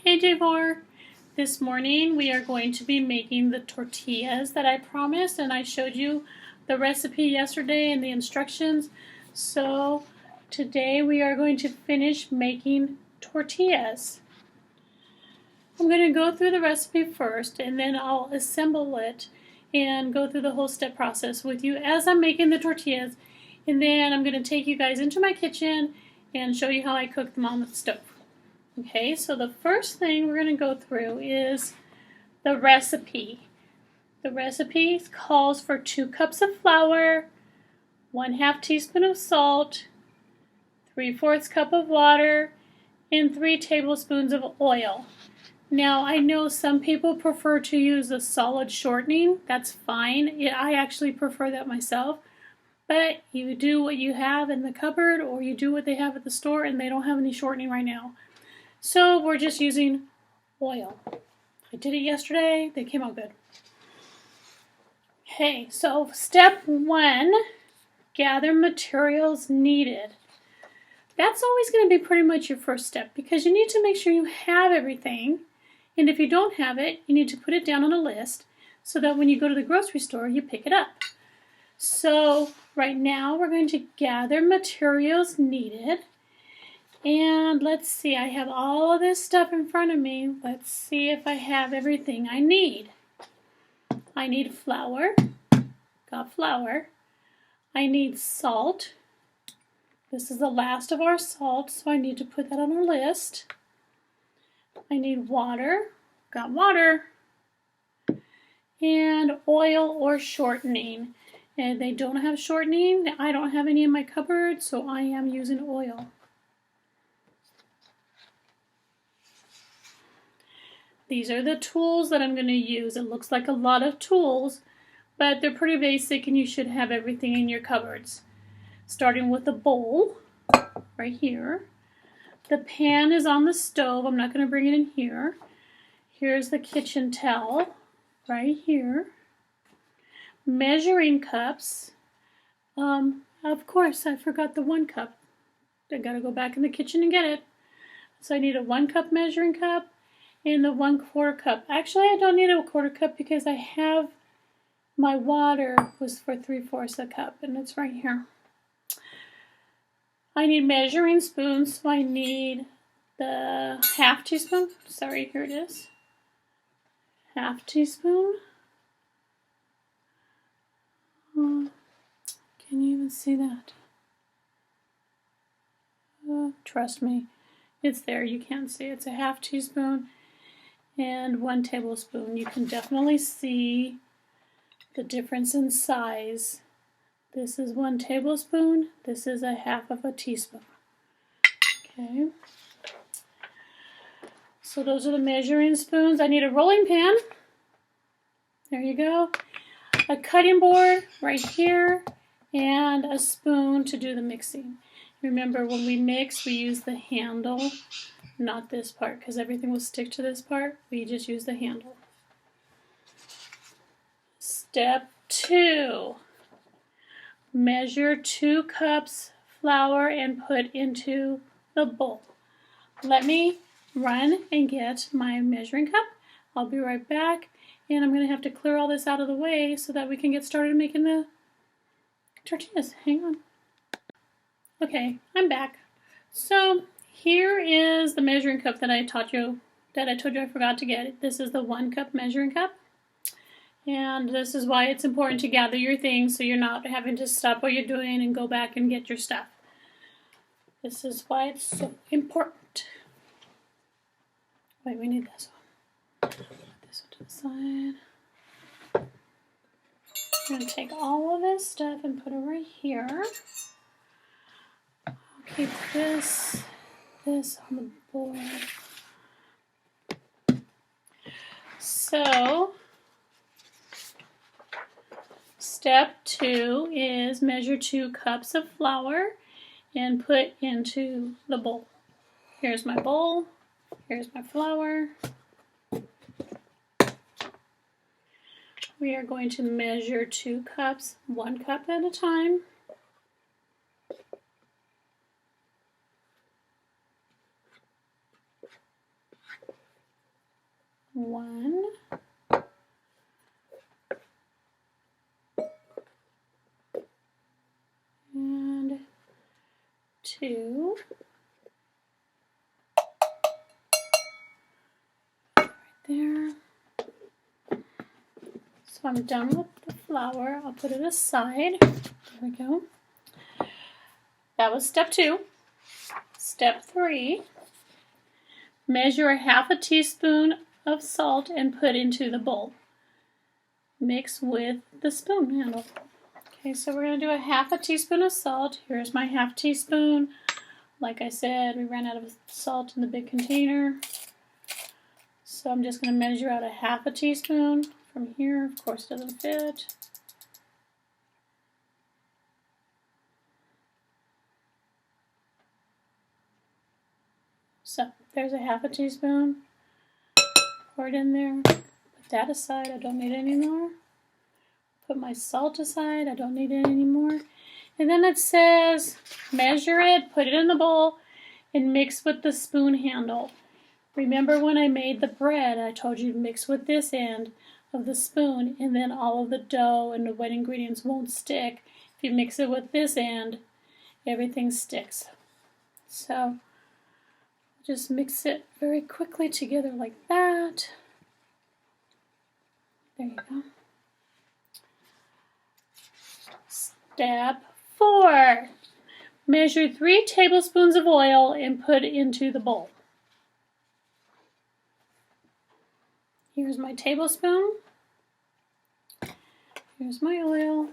Hey J4! This morning we are going to be making the tortillas that I promised, and I showed you the recipe yesterday and the instructions. So today we are going to finish making tortillas. I'm going to go through the recipe first and then I'll assemble it and go through the whole step process with you as I'm making the tortillas, and then I'm going to take you guys into my kitchen and show you how I cook them on the stove. Okay, so the first thing we're going to go through is the recipe. The recipe calls for 2 cups of flour, 1/2 teaspoon of salt, 3/4 cup of water, and 3 tablespoons of oil. Now, I know some people prefer to use a solid shortening. That's fine. I actually prefer that myself. But you do what you have in the cupboard, or you do what they have at the store, and they don't have any shortening right now. So we're just using oil. I did it yesterday. They came out good. Okay, so step 1, gather materials needed. That's always going to be pretty much your first step, because you need to make sure you have everything. And if you don't have it, you need to put it down on a list so that when you go to the grocery store, you pick it up. So right now we're going to gather materials needed. And let's see, I have all of this stuff in front of me. Let's see if I have everything I need. I need flour. Got flour. I need salt. This is the last of our salt, so I need to put that on our list. I need water. Got water. And oil or shortening. And they don't have shortening. I don't have any in my cupboard, so I am using oil. These are the tools that I'm going to use. It looks like a lot of tools, but they're pretty basic and you should have everything in your cupboards. Starting with a bowl, right here. The pan is on the stove. I'm not going to bring it in here. Here's the kitchen towel, right here. Measuring cups. Of course, I forgot the 1 cup. I got to go back in the kitchen and get it. So I need a 1 cup measuring cup. And the 1/4 cup. Actually, I don't need a 1/4 cup because I have my water was for 3/4 a cup, and it's right here. I need measuring spoons, so I need the 1/2 teaspoon. Sorry, here it is. 1/2 teaspoon. Can you even see that? Trust me, it's there. You can't see it. It's a 1/2 teaspoon. And 1 tablespoon. You can definitely see the difference in size. This is 1 tablespoon. This is a 1/2 of a teaspoon. Okay. So those are the measuring spoons. I need a rolling pin. There you go. A cutting board right here. And a spoon to do the mixing. Remember, when we mix, we use the handle. Not this part, because everything will stick to this part. We just use the handle. Step 2. Measure 2 cups flour and put into the bowl. Let me run and get my measuring cup. I'll be right back, and I'm going to have to clear all this out of the way so that we can get started making the tortillas. Hang on. Okay, I'm back. So here is the measuring cup that I told you I forgot to get. This is the 1 cup measuring cup. And this is why it's important to gather your things so you're not having to stop what you're doing and go back and get your stuff. This is why it's so important. Wait, we need this one. Put this one to the side. I'm going to take all of this stuff and put it right here. Okay, this on the board. So, step 2 is measure 2 cups of flour and put into the bowl. Here's my bowl. Here's my flour. We are going to measure 2 cups, 1 cup at a time. 1, and 2, right there. So I'm done with the flour. I'll put it aside. There we go. That was step 2. Step 3, measure a half a teaspoon of salt and put into the bowl. Mix with the spoon handle. Okay, so we're going to do a half a teaspoon of salt. Here's my half teaspoon. Like I said, we ran out of salt in the big container. So I'm just going to measure out a half a teaspoon from here. Of course, it doesn't fit. So there's a half a teaspoon. Pour it in there. Put that aside. I don't need any more. Put my salt aside. I don't need it anymore. And then it says measure it, put it in the bowl, and mix with the spoon handle. Remember when I made the bread, I told you to mix with this end of the spoon, and then all of the dough and the wet ingredients won't stick. If you mix it with this end, everything sticks. So just mix it very quickly together like that. There you go. Step 4. Measure 3 tablespoons of oil and put it into the bowl. Here's my tablespoon. Here's my oil.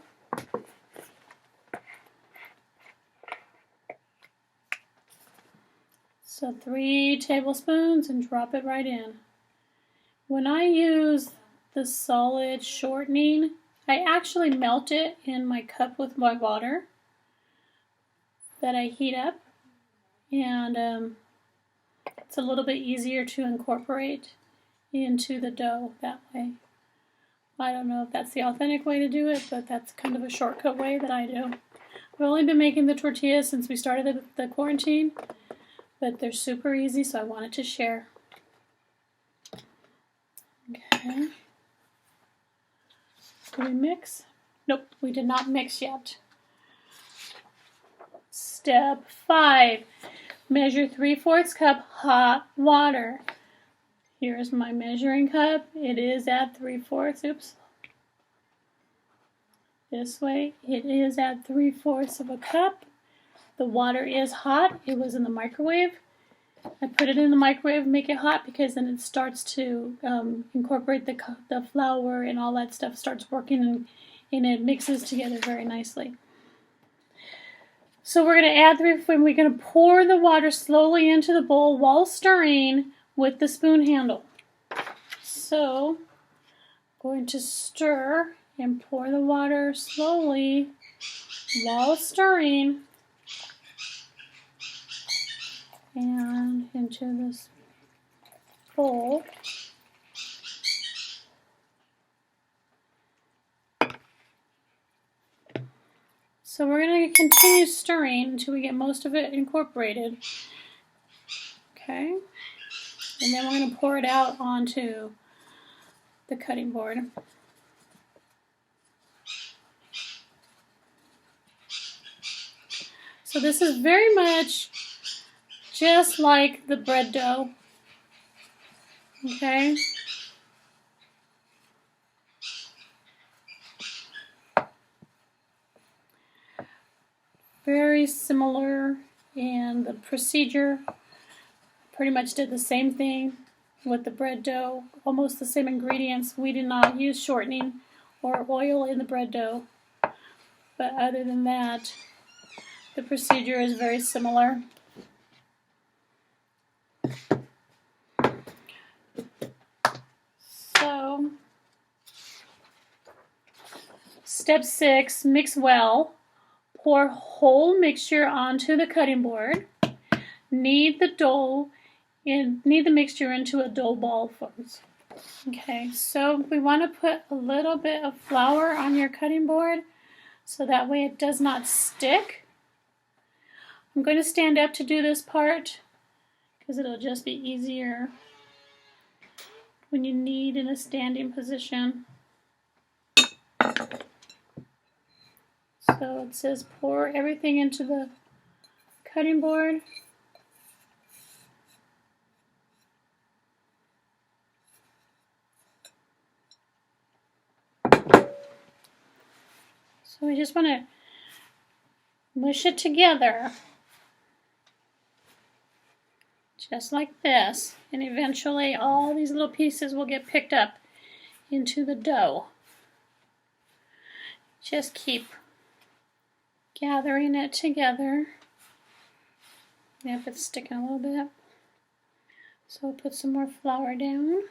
So 3 tablespoons and drop it right in. When I use the solid shortening, I actually melt it in my cup with my water that I heat up, and it's a little bit easier to incorporate into the dough that way. I don't know if that's the authentic way to do it, but that's kind of a shortcut way that I do. I've only been making the tortillas since we started the quarantine, but they're super easy, so I wanted to share. Okay. Did we mix? Nope, we did not mix yet. Step 5. Measure 3/4 cup hot water. Here's my measuring cup. It is at 3/4. Oops. This way. It is at 3/4 of a cup. The water is hot. It was in the microwave. I put it in the microwave, make it hot, because then it starts to incorporate the flour and all that stuff starts working, and it mixes together very nicely. So we're going to add we're going to pour the water slowly into the bowl while stirring with the spoon handle. So I'm going to stir and pour the water slowly while stirring and into this bowl. So we're going to continue stirring until we get most of it incorporated. Okay. And then we're going to pour it out onto the cutting board. So this is very much just like the bread dough. Okay. Very similar, and the procedure pretty much did the same thing with the bread dough, almost the same ingredients. We did not use shortening or oil in the bread dough, but other than that, the procedure is very similar. So, step 6, mix well. Pour whole mixture onto the cutting board. Knead the mixture into a dough ball first. Okay, so we want to put a little bit of flour on your cutting board so that way it does not stick. I'm going to stand up to do this part because it'll just be easier when you knead in a standing position. So it says pour everything into the cutting board. So we just want to mush it together, just like this, and eventually all these little pieces will get picked up into the dough. Just keep gathering it together. Yep, it's sticking a little bit. So we'll put some more flour down.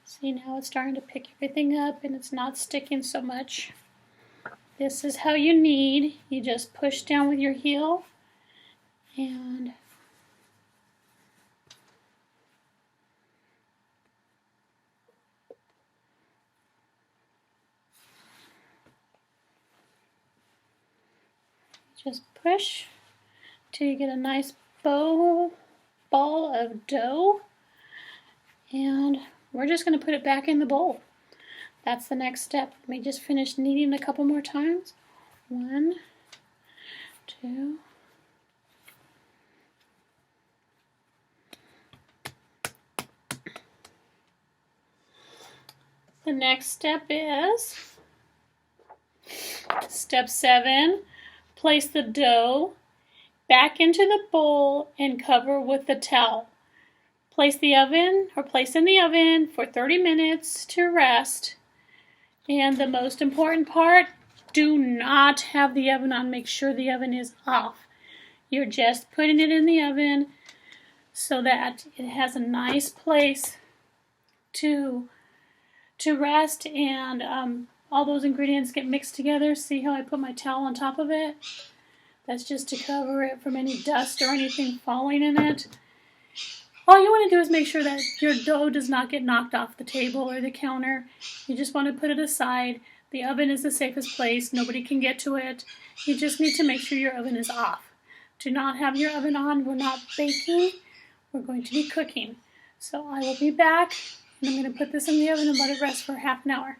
See, now it's starting to pick everything up and it's not sticking so much. This is how you knead. You just push down with your heel and just push till you get a nice ball of dough. And we're just going to put it back in the bowl. That's the next step. Let me just finish kneading a couple more times. 1, 2. The next step is step 7. Place the dough back into the bowl and cover with the towel. Place in the oven for 30 minutes to rest. And the most important part, do not have the oven on. Make sure the oven is off. You're just putting it in the oven so that it has a nice place to rest, and all those ingredients get mixed together. See how I put my towel on top of it? That's just to cover it from any dust or anything falling in it. All you want to do is make sure that your dough does not get knocked off the table or the counter. You just want to put it aside. The oven is the safest place. Nobody can get to it. You just need to make sure your oven is off. Do not have your oven on. We're not baking. We're going to be cooking. So I will be back, and I'm going to put this in the oven and let it rest for half an hour.